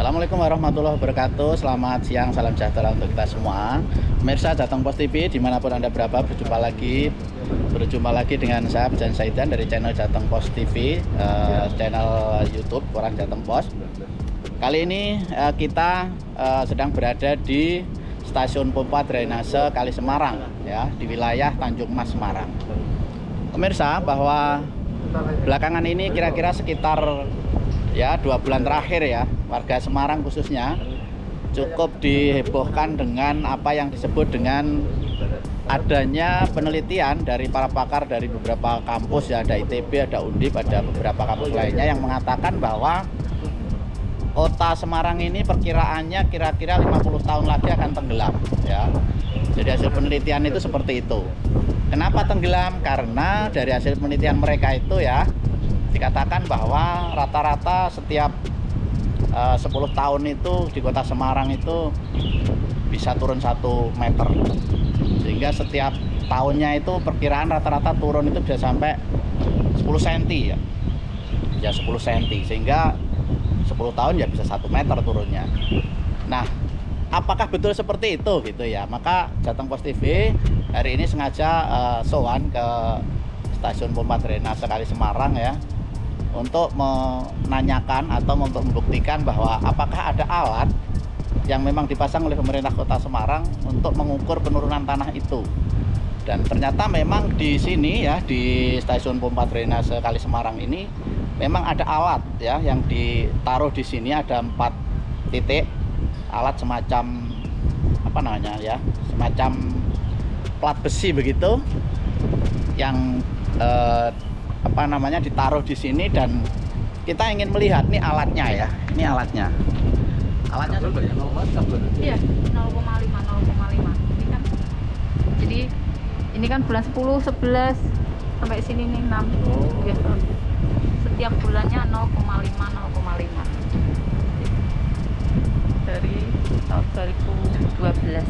Assalamualaikum warahmatullahi wabarakatuh. Selamat siang, salam sejahtera untuk kita semua. Pemirsa Jateng Pos TV dimanapun Anda berada, berjumpa lagi dengan saya Abjan Saidan dari channel Jateng Pos TV, channel YouTube orang Jateng Pos. Kali ini kita sedang berada di stasiun pompa drainase Kali Semarang, ya, di wilayah Tanjung Mas Semarang. Pemirsa, bahwa belakangan ini kira-kira sekitar 2 bulan terakhir ya, warga Semarang khususnya cukup dihebohkan dengan apa yang disebut dengan adanya penelitian dari para pakar dari beberapa kampus, ya, ada ITB, ada Undip, ada beberapa kampus lainnya yang mengatakan bahwa kota Semarang ini perkiraannya kira-kira 50 tahun lagi akan tenggelam, ya. Jadi hasil penelitian itu seperti itu. Kenapa tenggelam? Karena dari hasil penelitian mereka itu, ya, dikatakan bahwa rata-rata setiap 10 tahun itu di kota Semarang itu bisa turun 1 meter, sehingga setiap tahunnya itu perkiraan rata-rata turun itu bisa sampai 10 cm ya 10 cm, sehingga 10 tahun ya bisa 1 meter turunnya. Nah, apakah betul seperti itu gitu ya? Maka Jateng Pos TV hari ini sengaja sowan ke stasiun pompa drainase Kali Semarang, ya, untuk menanyakan atau untuk membuktikan bahwa apakah ada alat yang memang dipasang oleh pemerintah kota Semarang untuk mengukur penurunan tanah itu. Dan ternyata memang di sini, ya, di stasiun pompa drainase Kali Semarang ini memang ada alat, ya, yang ditaruh di sini. Ada 4 titik alat semacam apa namanya, ya, semacam plat besi begitu yang ditaruh di sini, dan kita ingin melihat nih alatnya, ya. Ini alatnya. Alatnya sebenarnya 0,5. Iya, 0,5. Ini kan. Jadi ini kan bulan 10, 11 sampai sini nih 6. Ya. Setiap bulannya 0,5. Dari tahun 2012.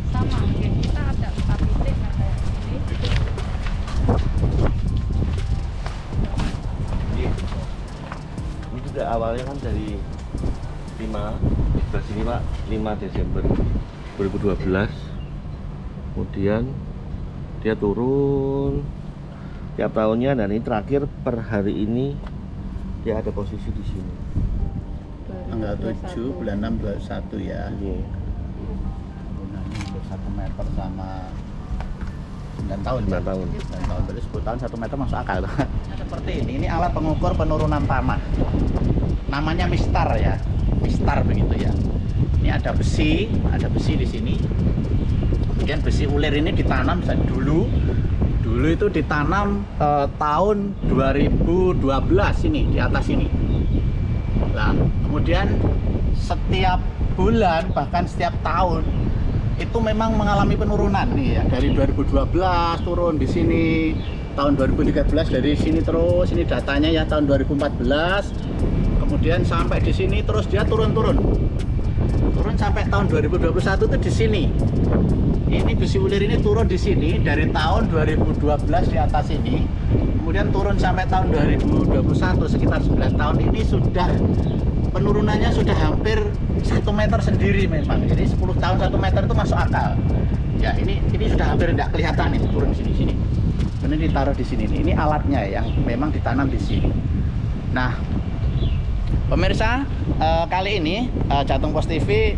Sama, ya, kita ada 4 titik kayak ini. Ini juga awalnya kan dari 5 Desember 2012. Kemudian dia turun tiap tahunnya, dan ini terakhir per hari ini dia ada posisi di sini. Tanggal 7 bulan 6 21, ya. Iya. Gunanya untuk 1 meter sama 9 tahun. 9 tahun. 9 tahun, berarti 10 tahun 1 meter masuk akal. Seperti ini alat pengukur penurunan tanah. Namanya mistar, ya. Mistar begitu, ya. Ini ada besi di sini. Kemudian besi ulir ini ditanam dulu itu ditanam tahun 2012 ini, di atas ini. Nah, kemudian setiap bulan bahkan setiap tahun itu memang mengalami penurunan nih, ya. Dari 2012 turun di sini, tahun 2013 dari sini terus, ini datanya, ya, tahun 2014. Kemudian sampai di sini terus dia turun sampai tahun 2021 itu di sini. Ini besi ulir ini turun di sini dari tahun 2012 di atas ini, kemudian turun sampai tahun 2021, sekitar 11 tahun ini sudah penurunannya sudah hampir 1 meter sendiri memang. Jadi 10 tahun 1 meter itu masuk akal. Ya, ini sudah hampir tidak kelihatan ini turun sini. Ini ditaruh di sini. Ini alatnya yang memang ditanam di sini. Nah, pemirsa, kali ini Jateng Pos TV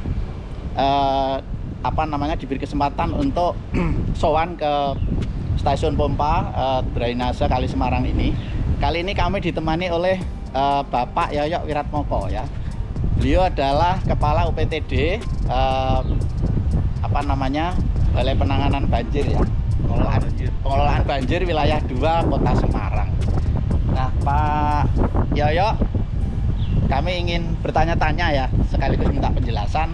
diberi kesempatan untuk sowan ke stasiun pompa drainase Kali Semarang ini. Kali ini kami ditemani oleh Bapak Yoyok Wiratmoko, ya. Beliau adalah Kepala UPTD Balai Penanganan Banjir, ya. Pengelolaan banjir wilayah 2 Kota Semarang. Nah, Pak Yoyok, kami ingin bertanya-tanya, ya, sekaligus minta penjelasan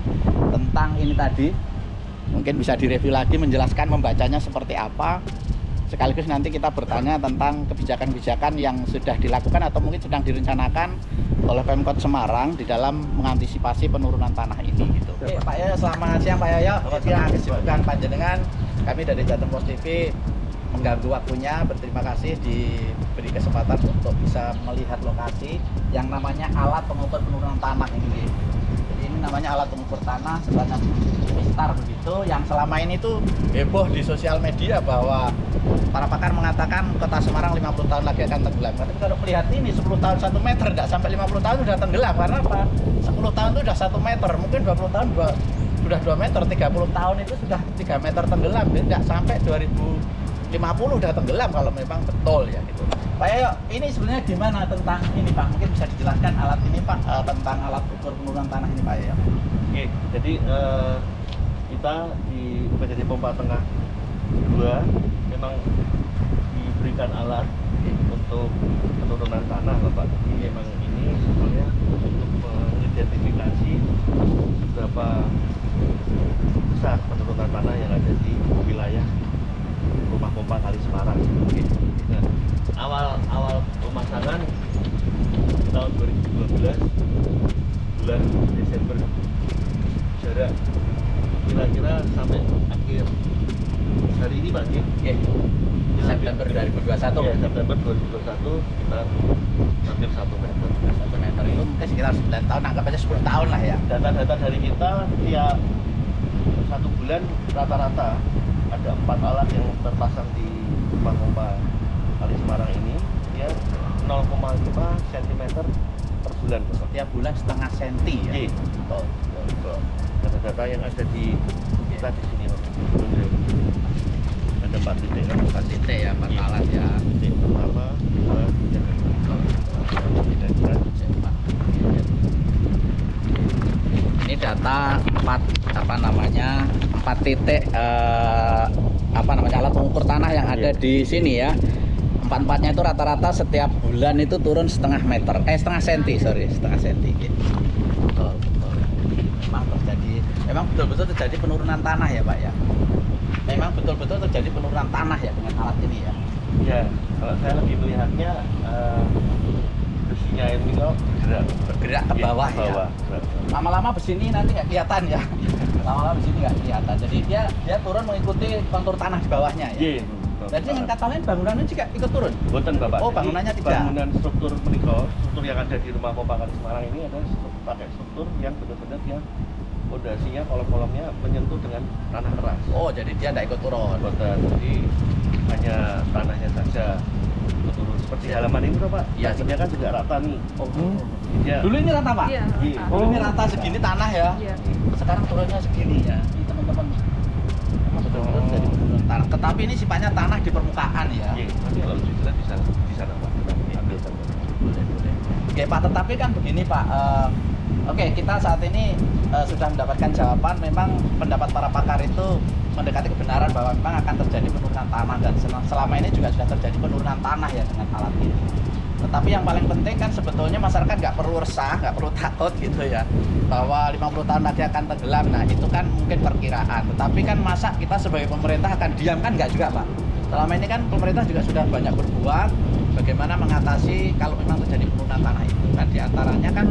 tentang ini tadi. Mungkin bisa direview lagi, menjelaskan, membacanya seperti apa. Sekaligus nanti kita bertanya tentang kebijakan-kebijakan yang sudah dilakukan atau mungkin sedang direncanakan oleh Pemkot Semarang di dalam mengantisipasi penurunan tanah ini, gitu. Pak Yoyo, selamat siang Pak Yoyo. Setelah kesibukan panjenengan, kami dari Jateng Pos TV mengganggu waktunya. Berterima kasih diberi kesempatan untuk bisa melihat lokasi yang namanya alat pengukur penurunan tanah ini. Jadi ini namanya alat pengukur tanah sebanyak Mistar begitu, yang selama ini tuh heboh di sosial media bahwa para pakar mengatakan kota Semarang 50 tahun lagi akan tenggelam. Tapi kalau melihat ini 10 tahun 1 meter, tidak sampai 50 tahun sudah tenggelam. Karena apa? 10 tahun itu sudah 1 meter, mungkin 20 tahun sudah 2 meter, 30 tahun itu sudah 3 meter tenggelam. Jadi tidak sampai 2050 sudah tenggelam kalau memang betul ya gitu. Pak Yoyo, ini sebenarnya gimana tentang ini Pak? Mungkin bisa dijelaskan alat ini Pak, tentang alat ukur penurunan tanah ini Pak Yoyo. Oke, jadi kita di UPTD Pompa Tengah 2 memang diberikan alat untuk penurunan tanah Bapak. Jadi memang ini sebenarnya untuk mengidentifikasi seberapa besar penurunan tanah yang ada di wilayah rumah pompa Kali Semarang. Nah, awal pemasangan di tahun 2012 bulan Desember, jarak kira-kira sampai akhir hari ini Pak Ji. September 2021. Ya, September 2021 kita hampir 1 meter. 1 meter itu mungkin sekitar 9 tahun, anggap aja 10 tahun lah ya. Data-data dari kita tiap 1 bulan rata-rata ada 4 alat yang terpasang di rumah pompa Kali Semarang ini, dia 0,5 cm per bulan. Setiap bulan setengah senti ya. Iya. Betul. Data-data yang ada di kita di sini ada 4 titik kan? 4 titik ya, 4 alat ya. Titik pertama, 2, 3, Ini data 4 titik alat pengukur tanah yang ada di sini ya. 4-4-nya itu rata-rata setiap bulan itu turun setengah senti. Betul. Memang betul-betul terjadi penurunan tanah ya Pak ya. Memang betul-betul terjadi penurunan tanah ya dengan alat ini ya. Ya, kalau saya lebih melihatnya besinya ini kok Bergerak ke bawah ya. Lama-lama besi ini nanti nggak kelihatan ya. Lama-lama besi ini nggak kelihatan. Jadi dia turun mengikuti kontur tanah di bawahnya ya. Iya. Jadi dengan kata lain bangunannya juga ikut turun. Boten Bapak. Oh, bangunannya Jadi, tidak. Bangunan struktur yang ada di rumah pompa Kali Semarang ini adalah pakai struktur yang benar-benar yang fondasinya, kolom-kolomnya menyentuh dengan tanah keras. Oh, jadi dia tidak ikut turun. Boten. Jadi hanya tanahnya saja turun. Seperti halaman ini Pak. Iya, Tanahnya kan juga rata nih. Oh. Dia Dulu ini rata Pak? Iya. Iya. Dulu ini rata segini tanah ya. Iya. Sekarang turunnya segini ya. Ini teman-teman. Memang betul-betul jadi penurunan tanah. Tetapi ini sifatnya tanah di permukaan ya. Iya, nanti kalau dilihat di sana Pak. Ambil gambar. Boleh. Oke Pak, tetapi kan begini Pak. Oke, kita saat ini sudah mendapatkan jawaban. Memang pendapat para pakar itu mendekati kebenaran bahwa memang akan terjadi penurunan tanah, dan selama ini juga sudah terjadi penurunan tanah ya dengan alat ini. Tetapi yang paling penting kan sebetulnya masyarakat nggak perlu resah, nggak perlu takut gitu ya, bahwa 50 tahun lagi akan tenggelam. Nah itu kan mungkin perkiraan, tetapi kan masa kita sebagai pemerintah akan diam, kan nggak juga Pak. Selama ini kan pemerintah juga sudah banyak berbuat bagaimana mengatasi kalau memang terjadi penurunan tanah itu kan. Diantaranya kan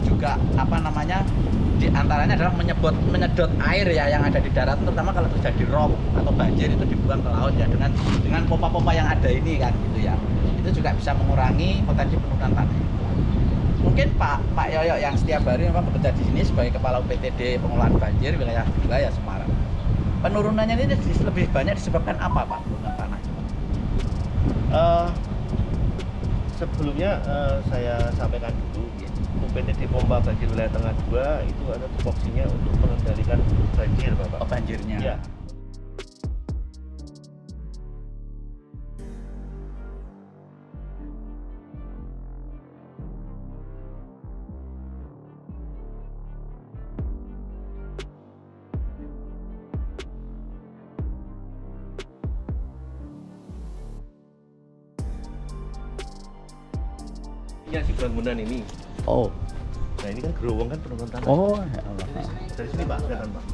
juga diantaranya adalah menyedot air ya yang ada di darat, terutama kalau terjadi rob atau banjir itu dibuang ke laut ya dengan pompa-pompa yang ada ini kan gitu ya. Itu juga bisa mengurangi potensi penurunan tanah itu. Mungkin Pak Yoyo yang setiap hari memang bekerja di sini sebagai kepala UPTD pengelolaan banjir wilayah Semarang. Penurunannya ini lebih banyak disebabkan apa Pak penurunan tanah? Sebelumnya saya sampaikan dulu, UPTD Pompa Banjir Wilayah Tengah 2 itu ada tupoksinya untuk mengendalikan banjir Bapak. Oh, banjirnya. Ya. Ya, si bangunan ini. Oh. Nah ini kan gerowong kan penurunan tanah. Oh ya Allah. Dari sini Pak, kelihatan Pak.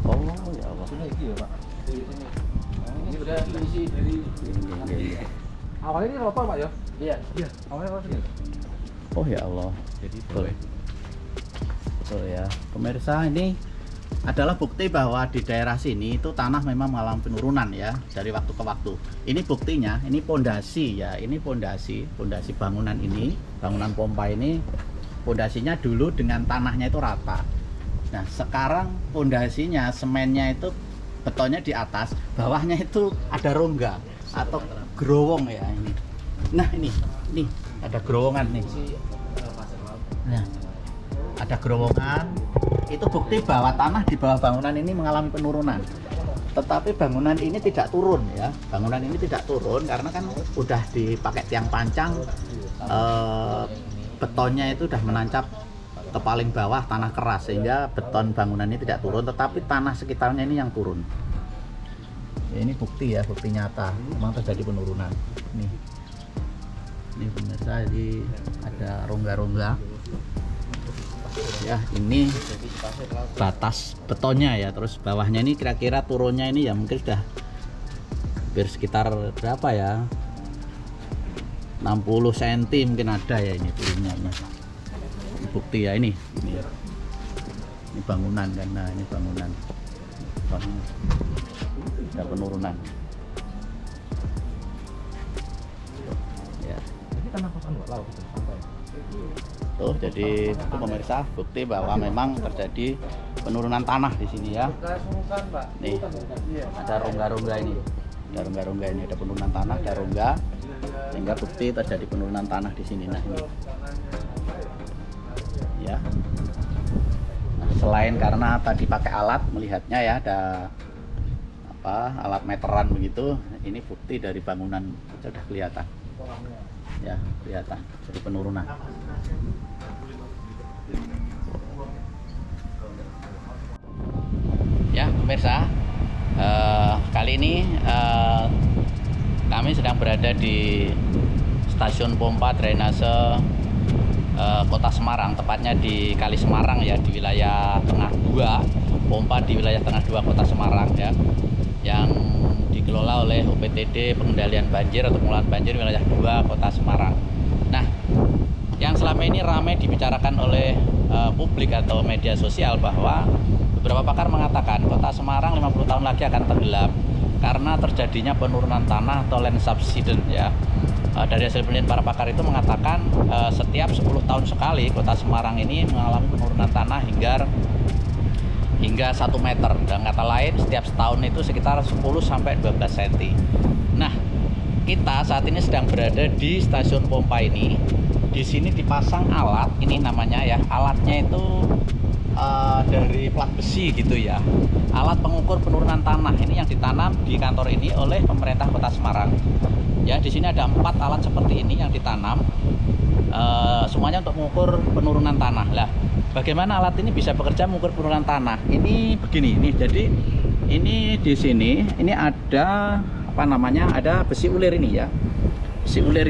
Oh ya Allah. Sudah iki ya Pak. Ini sudah isi dari awalnya ini rotor Pak ya? Iya. Iya. Awalnya rotor. Oh ya Allah. Jadi boleh. Tuh ya, pemirsa, ini adalah bukti bahwa di daerah sini itu tanah memang mengalami penurunan ya dari waktu ke waktu. Ini buktinya, ini pondasi ya, ini pondasi bangunan ini, bangunan pompa ini, pondasinya dulu dengan tanahnya itu rata. Nah, sekarang pondasinya, semennya itu, betonnya di atas, bawahnya itu ada rongga atau gerowong ya ini. Nah, ini ada gerowongan nih. Nah, ada gerowongan. Itu bukti bahwa tanah di bawah bangunan ini mengalami penurunan. Tetapi bangunan ini tidak turun ya. Bangunan ini tidak turun karena kan udah dipakai tiang pancang, betonnya itu udah menancap ke paling bawah tanah keras sehingga beton bangunan ini tidak turun, tetapi tanah sekitarnya ini yang turun. Ya, ini bukti ya, bukti nyata memang terjadi penurunan. Ini pemirsa, jadi ada rongga-rongga. Ya, ini batas betonnya ya, terus bawahnya ini kira-kira turunnya ini ya mungkin sudah hampir sekitar berapa ya, 60 cm mungkin ada ya ini turunnya ini. Bukti ya, ini bangunan kan. Nah, ini bangunan ada penurunan ya. Ini tanah kosan Mbak Lau gitu sampai. Tuh, jadi itu pemirsa bukti bahwa memang terjadi penurunan tanah di sini ya. Nih, ada rongga-rongga ini. Ada rongga-rongga ini, ada penurunan tanah, ada rongga. Sehingga bukti terjadi penurunan tanah di sini. Nah, ini. Ya. Nah, selain karena tadi pakai alat melihatnya ya, ada alat meteran begitu, ini bukti dari bangunan sudah kelihatan. Ya, kelihatan jadi penurunan. Ya, pemirsa, kali ini kami sedang berada di stasiun pompa drainase Kota Semarang, tepatnya di Kali Semarang ya, di wilayah Tengah 2, pompa di wilayah Tengah 2 Kota Semarang ya, yang dikelola oleh UPTD Pengendalian Banjir atau Pengelolaan Banjir wilayah 2 Kota Semarang. Nah, yang selama ini ramai dibicarakan oleh publik atau media sosial bahwa beberapa pakar mengatakan Kota Semarang 50 tahun lagi akan tenggelam karena terjadinya penurunan tanah atau land subsidence ya. Dari hasil penelitian para pakar itu mengatakan setiap 10 tahun sekali Kota Semarang ini mengalami penurunan tanah hingga 1 meter. Dan kata lain setiap setahun itu sekitar 10 sampai 12 cm. Nah, kita saat ini sedang berada di stasiun pompa ini. Di sini dipasang alat, ini namanya ya, alatnya itu dari plat besi gitu ya. Alat pengukur penurunan tanah ini yang ditanam di kantor ini oleh pemerintah Kota Semarang. Ya, di sini ada 4 alat seperti ini yang ditanam, semuanya untuk mengukur penurunan tanah. Lah, bagaimana alat ini bisa bekerja mengukur penurunan tanah? Ini begini, ini jadi ini di sini ini ada apa namanya? Ada besi ulir ini ya. Besi ulir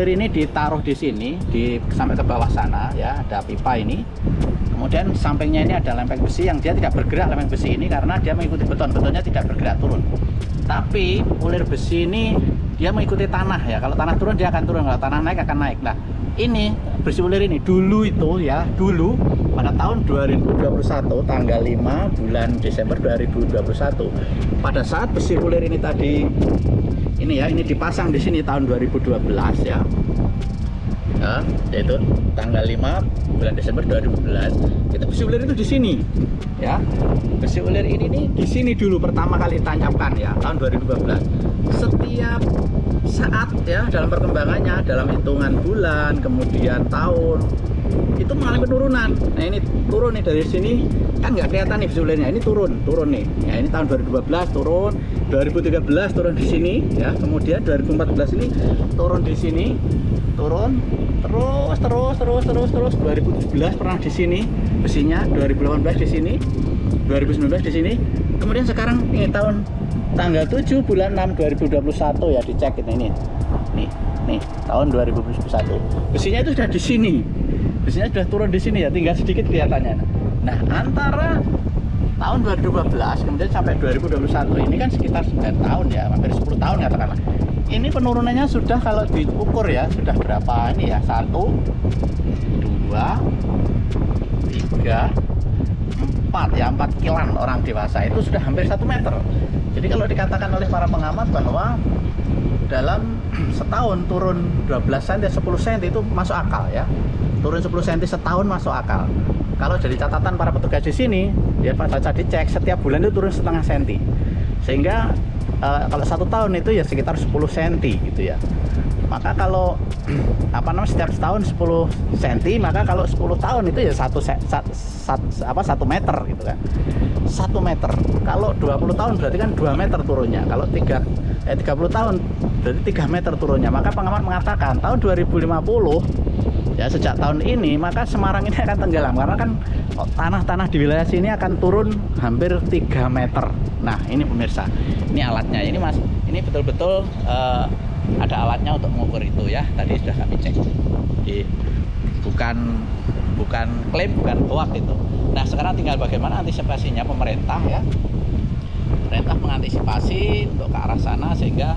ini ditaruh di sini, sampai ke bawah sana ya, ada pipa ini. Kemudian sampingnya ini ada lempeng besi yang dia tidak bergerak, lempeng besi ini karena dia mengikuti betonnya tidak bergerak turun. Tapi ulir besi ini dia mengikuti tanah ya. Kalau tanah turun dia akan turun, kalau tanah naik akan naik. Nah, ini besi ulir ini dulu pada tahun 2021 tanggal 5 bulan Desember 2021, pada saat besi ulir ini tadi ini dipasang di sini tahun 2012 ya. Ya, yaitu tanggal 5 bulan Desember 2012. Kita besi ulir itu di sini ya. Besi ulir ini nih di sini dulu pertama kali ditancapkan ya, tahun 2012. Setiap saat ya dalam perkembangannya, dalam hitungan bulan kemudian tahun itu mengalami penurunan. Nah, ini turun nih dari sini kan nggak kelihatan nih besi ulirnya, ini turun nih ya. Ini tahun 2012 turun, 2013 turun di sini ya, kemudian 2014 ini turun di sini, turun terus 2017 pernah di sini besinya, 2018 di sini, 2019 di sini, kemudian sekarang ini tahun tanggal 7 bulan 6 2021 ya, dicek ini nih tahun 2021 besinya itu sudah di sini, besinya sudah turun di sini ya, tinggal sedikit kelihatannya. Nah, antara tahun 2012 kemudian sampai 2021 ini kan sekitar 9 tahun ya, hampir 10 tahun katakanlah. Ini penurunannya sudah kalau diukur ya sudah berapa ini ya, 1 2 3 4 ya, 4 kilan orang dewasa itu sudah hampir 1 meter. Jadi kalau dikatakan oleh para pengamat bahwa dalam setahun turun 12 cm 10 cm itu masuk akal ya. Turun 10 cm setahun masuk akal. Kalau jadi catatan para petugas di sini, ya saja dicek setiap bulan itu turun setengah senti. Sehingga kalau 1 tahun itu ya sekitar 10 cm gitu ya. Maka kalau setiap setahun 10 cm, maka kalau 10 tahun itu ya 1 meter gitu kan. 1 meter. Kalau 20 tahun berarti kan 2 meter turunnya. Kalau 30 tahun berarti 3 meter turunnya. Maka pengamat mengatakan tahun 2050 ya, sejak tahun ini maka Semarang ini akan tenggelam karena kan tanah-tanah di wilayah sini akan turun hampir 3 meter. Nah, ini pemirsa, ini alatnya. Ini Mas, ini betul-betul ada alatnya untuk mengukur itu ya. Tadi sudah kami cek. Jadi bukan klaim, bukan hoax itu. Nah, sekarang tinggal bagaimana antisipasinya pemerintah ya. Pemerintah mengantisipasi untuk ke arah sana sehingga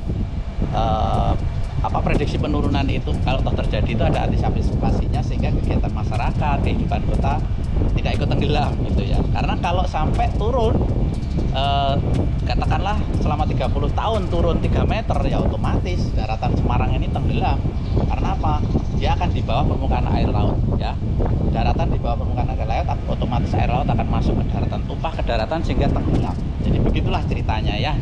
prediksi penurunan itu kalau toh terjadi itu ada antisipasinya sehingga kegiatan masyarakat, kehidupan kota tidak ikut tenggelam gitu ya. Karena kalau sampai turun katakanlah selama 30 tahun turun 3 meter ya otomatis daratan Semarang ini tenggelam. Karena apa? Dia akan di bawah permukaan air laut ya. Daratan di bawah permukaan air laut, otomatis air laut akan masuk ke daratan, tumpah ke daratan sehingga tenggelam. Jadi begitulah ceritanya ya.